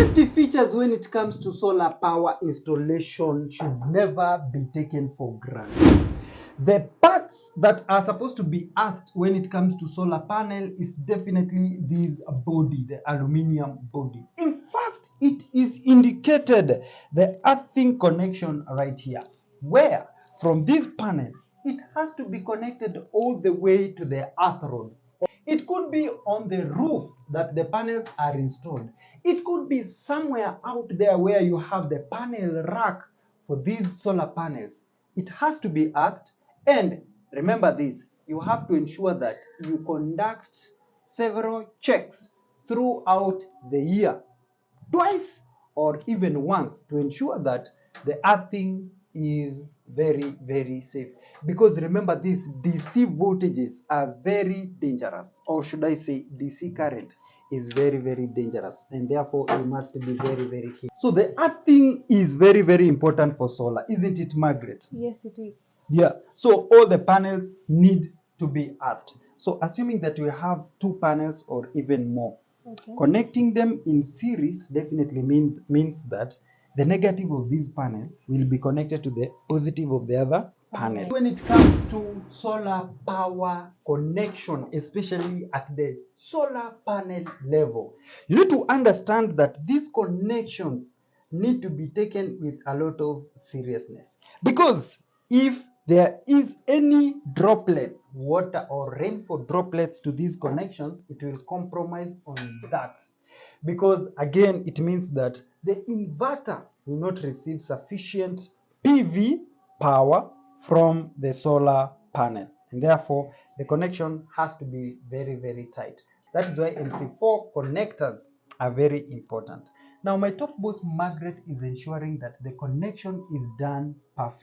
Safety features when it comes to solar power installation should never be taken for granted. The parts that are supposed to be earthed when it comes to solar panel is definitely this body, the aluminium body. In fact, it is indicated the earthing connection right here, where from this panel, it has to be connected all the way to the earth rod. It could be on the roof that the panels are installed. It could be somewhere out there where you have the panel rack for these solar panels. It has to be earthed, and remember this, you have to ensure that you conduct several checks throughout the year, twice or even once, to ensure that the earthing is very safe. Because remember, these DC voltages are very dangerous, or should I say DC current is very dangerous, and therefore you must be very careful. So the earthing is very important for solar, isn't it, Margaret? Yes, it is. Yeah, so all the panels need to be earthed. So assuming that you have 2 panels or even more, Okay. connecting them in series definitely means that the negative of this panel will be connected to the positive of the other panel. When it comes to solar power connection, especially at the solar panel level, you need to understand that these connections need to be taken with a lot of seriousness, because if there is any droplets, water or rainfall droplets to these connections, it will compromise on that, because again it means that the inverter will not receive sufficient PV power from the solar panel, and therefore the connection has to be very tight. That is why MC4 connectors are very important. Now my top boss Margaret is ensuring that the connection is done perfectly.